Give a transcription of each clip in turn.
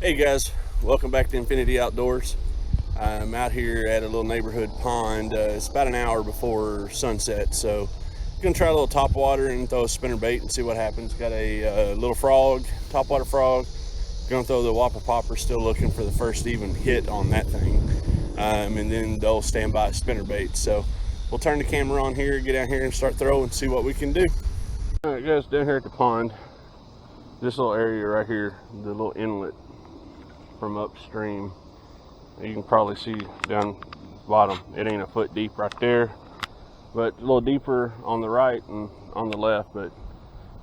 Hey guys, welcome back to Infinity Outdoors. I'm out here at a little neighborhood pond. It's about an hour before sunset, so I'm gonna try a little top water and throw a spinner bait and see what happens. Got a little frog, top water frog. Gonna throw the Whopper Plopper, still looking for the first even hit on that thing, and then they'll standby spinner bait. So we'll turn the camera on here, get out here and start throwing, see what we can do. All right guys, down here at the pond, this little area right here, the little inlet from upstream, you can probably see down bottom, it ain't a foot deep right there, but a little deeper on the right and on the left. But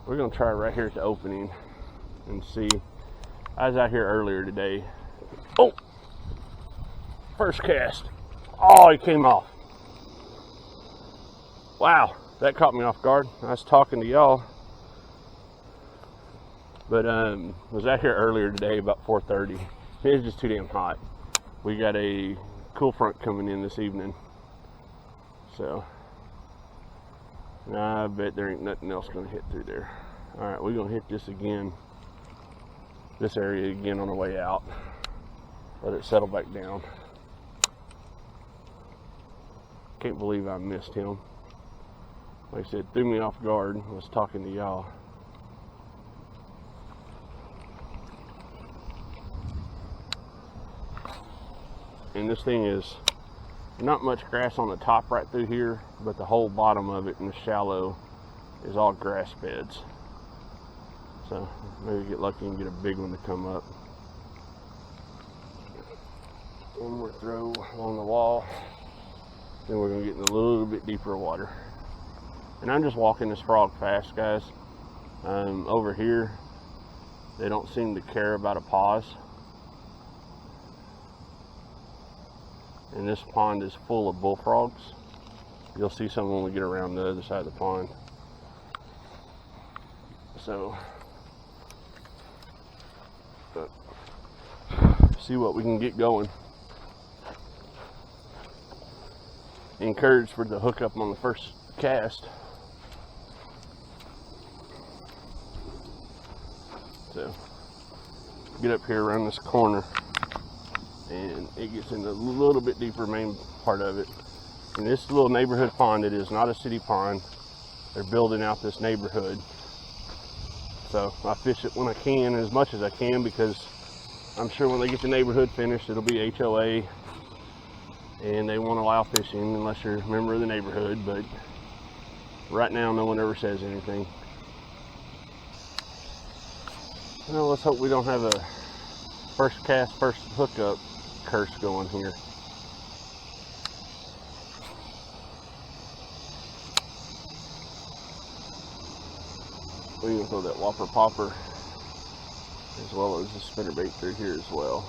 we're gonna try right here at the opening and see. I was out here earlier today. Oh, first cast. Oh, he came off. Wow, that caught me off guard. I was talking to y'all, but was out here earlier today about 4:30. It was just too damn hot. We got a cool front coming in this evening, so I bet there ain't nothing else gonna hit through there. All right, we're gonna hit this again, this area again on the way out. Let it settle back down. Can't believe I missed him. Like I said, threw me off guard. I was talking to y'all. And this thing is not much grass on the top right through here, but the whole bottom of it in the shallow is all grass beds. So maybe get lucky and get a big one to come up. One more throw along the wall, then we're gonna get in a little bit deeper water. And I'm just walking this frog fast, guys. Over here, they don't seem to care about a pause. And this pond is full of bullfrogs. You'll see some when we get around the other side of the pond. So, see what we can get going. Encouraged for the hookup on the first cast. So, get up here around this corner, and it gets in a little bit deeper main part of it. And this little neighborhood pond, it is not a city pond. They're building out this neighborhood. So I fish it when I can, as much as I can, because I'm sure when they get the neighborhood finished, it'll be HOA, and they won't allow fishing unless you're a member of the neighborhood. But right now, no one ever says anything. Well, let's hope we don't have a first cast, first hookup curse going here. We can throw that Whopper Plopper as well as the spinner bait through here as well.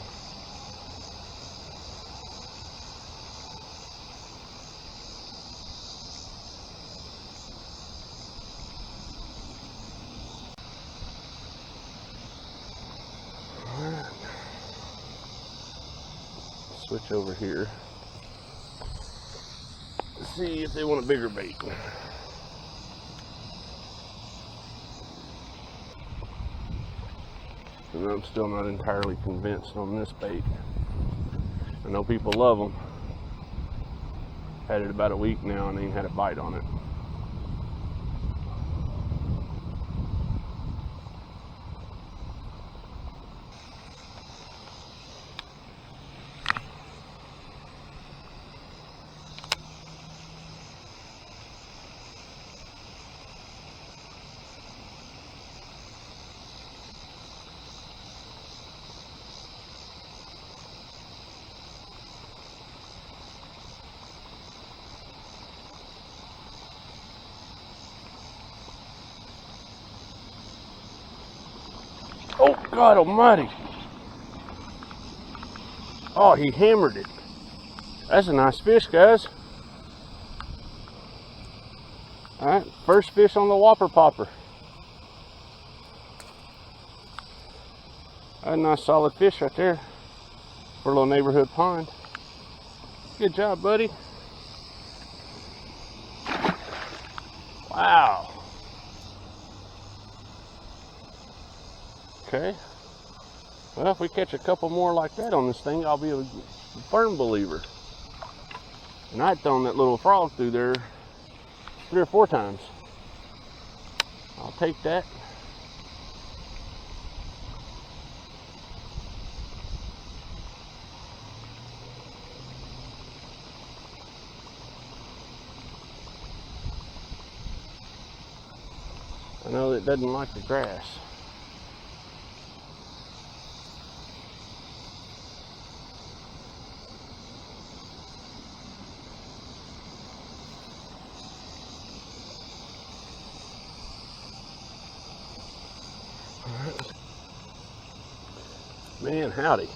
Alright. Switch over here. See if they want a bigger bait. And I'm still not entirely convinced on this bait. I know people love them. Had it about a week now and ain't had a bite on it. Oh, God almighty. Oh, he hammered it. That's a nice fish, guys. All right, first fish on the Whopper Plopper. That's a nice solid fish right there for a little neighborhood pond. Good job, buddy. Wow. Okay. Well, if we catch a couple more like that on this thing, I'll be a firm believer. And I'd thrown that little frog through there 3 or 4 times. I'll take that. I know it doesn't like the grass. Man, howdy.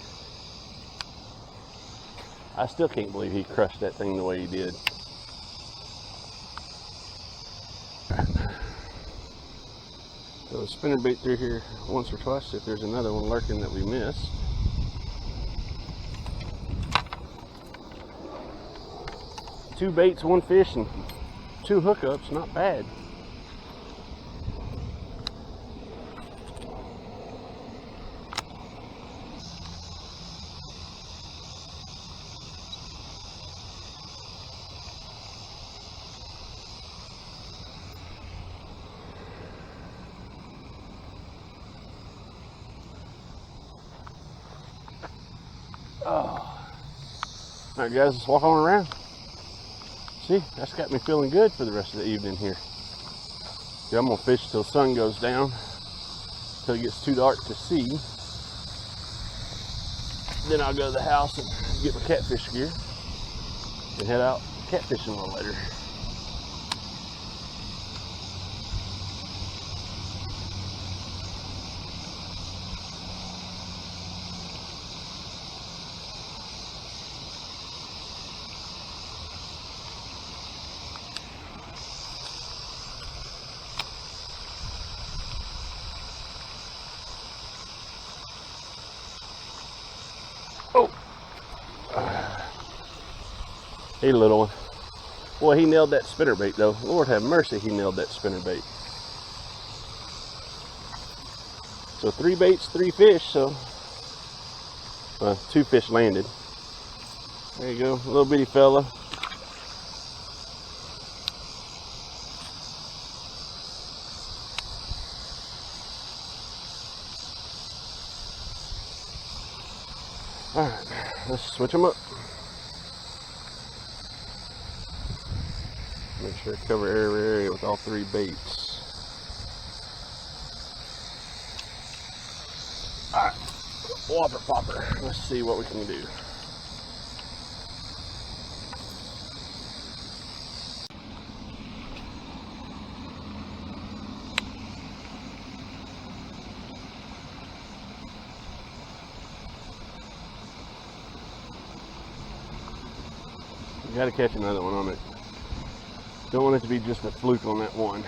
I still can't believe he crushed that thing the way he did. So spinnerbait through here once or twice, if there's another one lurking that we missed. Two baits, one fish, and 2 hookups, not bad. Oh. Alright guys, let's walk on around. See, that's got me feeling good for the rest of the evening here. See, I'm gonna fish till the sun goes down, till it gets too dark to see. Then I'll go to the house and get my catfish gear and head out catfishing a little later. Oh, hey little one. Boy, he nailed that spinnerbait though. Lord have mercy, he nailed that spinnerbait. So 3 baits, 3 fish, so 2 fish landed. There you go, a little bitty fella. Alright, let's switch them up. Make sure I cover every area with all 3 baits. Alright, Whopper Plopper. Let's see what we can do. Gotta catch another one on it. Don't want it to be just a fluke on that one.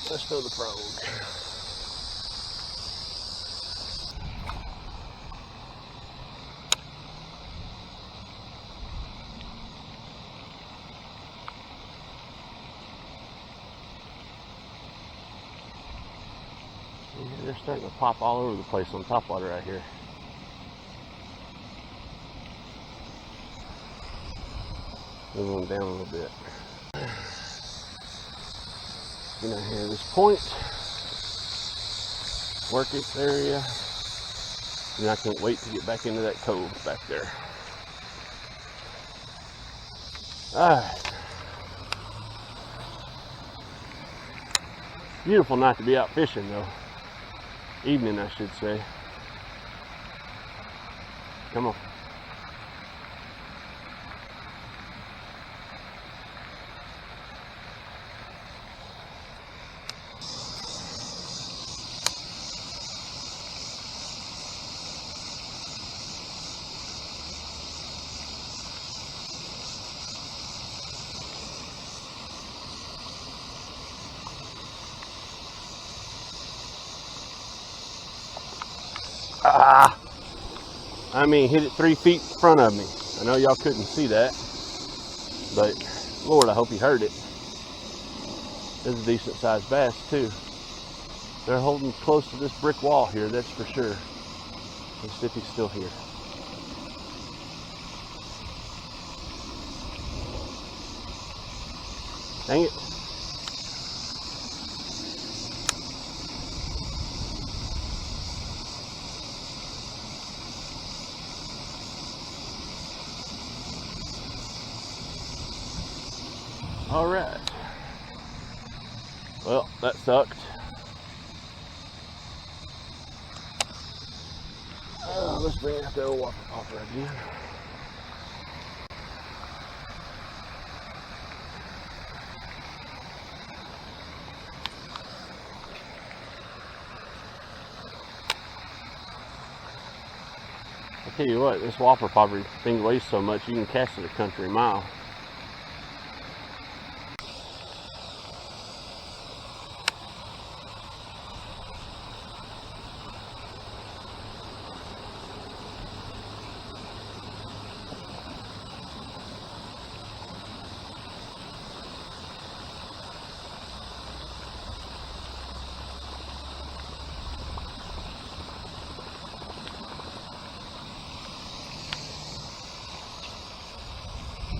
Let's throw the frog. Yeah, they're starting to pop all over the place on top water right here. Move on down a little bit. Get out here to this point, work its area, and I can't wait to get back into that cove back there. Alright. Beautiful night to be out fishing though. Evening, I should say. Come on. I mean, hit it 3 feet in front of me. I know y'all couldn't see that, but Lord, I hope you heard it. This is a decent sized bass too. They're holding close to this brick wall here, that's for sure. Let's see if he's still here. Dang it. All right. Well, that sucked. Let's bring out the old Whopper Plopper again. I tell you what, this Whopper Plopper thing weighs so much you can cast it a country mile.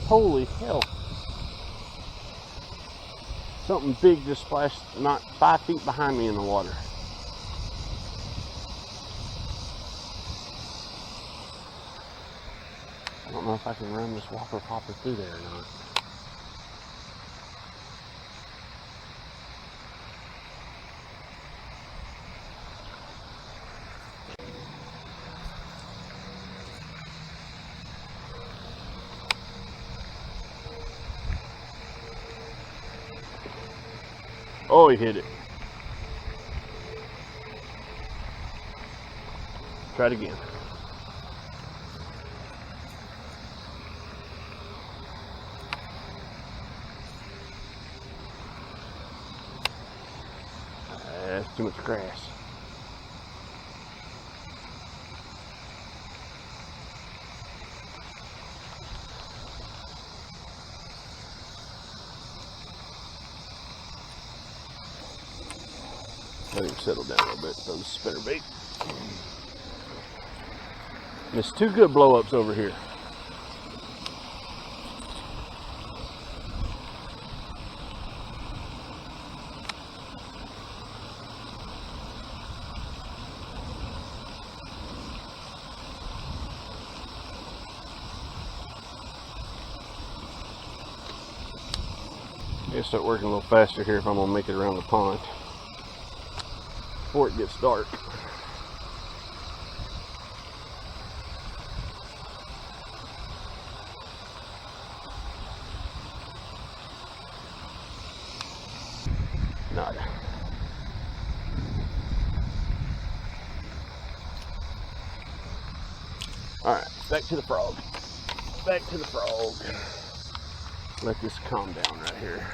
Holy hell. Something big just splashed not 5 feet behind me in the water. I don't know if I can run this Whopper Plopper through there or not. Oh, he hit it. Try it again. That's too much grass. Let him settle down a little bit. Throw the spinner bait. Missed 2 good blow-ups over here. Gotta start working a little faster here if I'm gonna make it around the pond before it gets dark. Nada. Alright, back to the frog. Back to the frog. Let this calm down right here.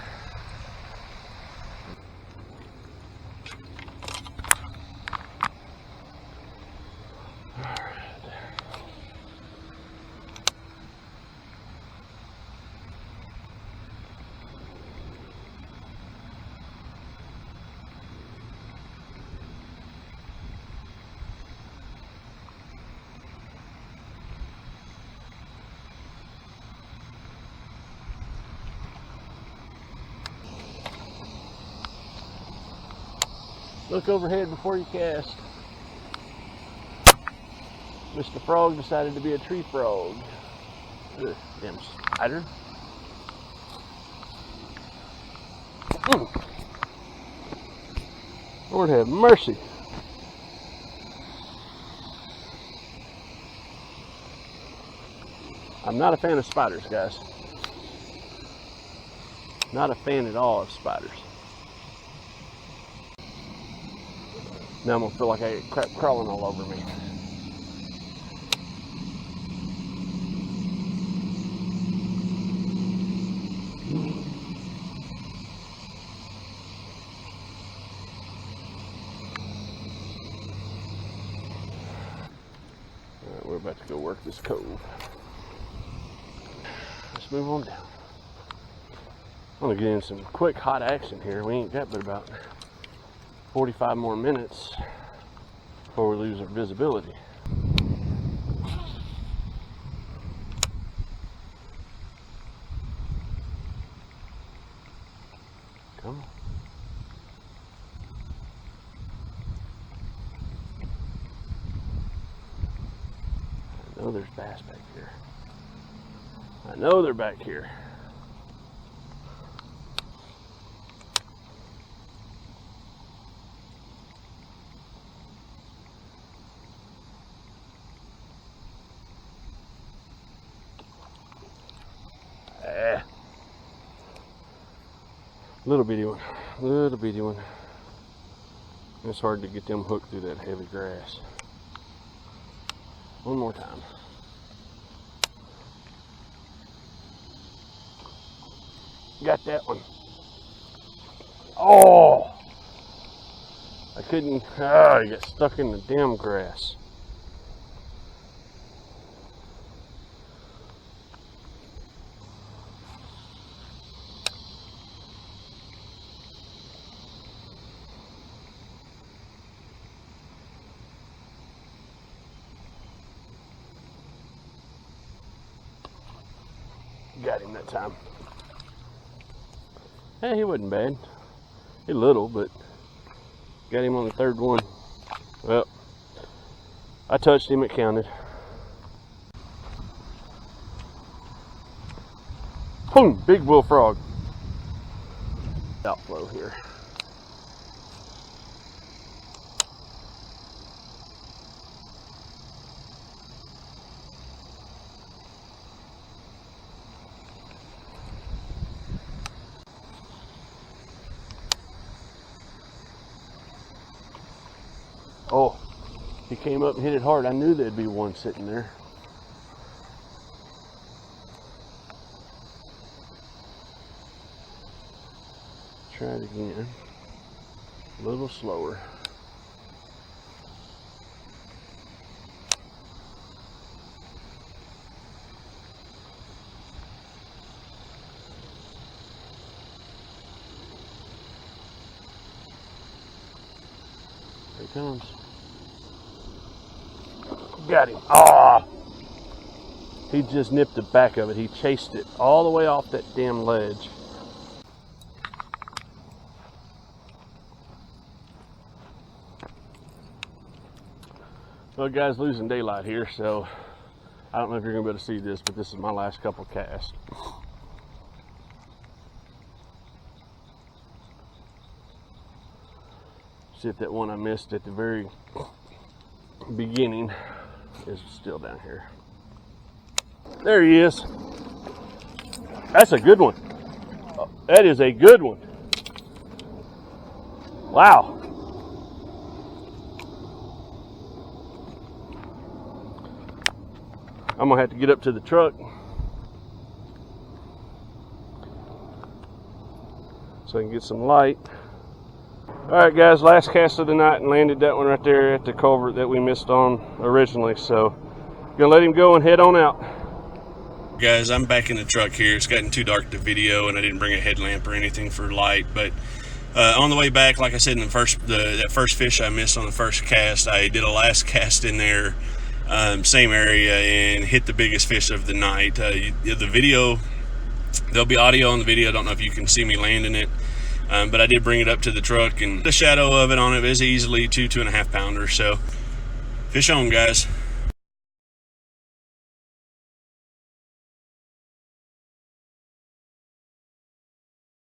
Look overhead before you cast. Mr. Frog decided to be a tree frog. Ugh, damn spider. Lord have mercy. I'm not a fan of spiders, guys. Not a fan at all of spiders. Now I'm gonna feel like I got crap crawling all over me. this cove. Let's move on down. I'm gonna get in some quick hot action here. We ain't got but about 45 more minutes before we lose our visibility. Come on. I know there's bass back here. I know they're back here. Little bitty one, little bitty one. It's hard to get them hooked through that heavy grass. One more time. Got that one. Oh! I couldn't, he got stuck in the damn grass. Got him that time. Hey, he wasn't bad. He little, but got him on the third one. Well, I touched him, it counted. Boom, big bullfrog. Outflow here. Oh, he came up and hit it hard. I knew there'd be one sitting there. Try it again. A little slower. Here he comes. Got him. Ah! He just nipped the back of it. He chased it all the way off that damn ledge. Well, guys, losing daylight here, so I don't know if you're gonna be able to see this, but this is my last couple casts. See if that one I missed at the very beginning is still down here. There he is. That's a good one. That is a good one. Wow. I'm gonna have to get up to the truck so I can get some light. All right, guys, last cast of the night, and landed that one right there at the culvert that we missed on originally. So gonna let him go and head on out. Guys, I'm back in the truck here. It's gotten too dark to video, and I didn't bring a headlamp or anything for light. But on the way back, like I said, in that first fish I missed on the first cast, I did a last cast in there, same area, and hit the biggest fish of the night. The video, there'll be audio on the video. I don't know if you can see me landing it. But I did bring it up to the truck, and the shadow of it on it is easily 2.5 pounders. So fish on, guys.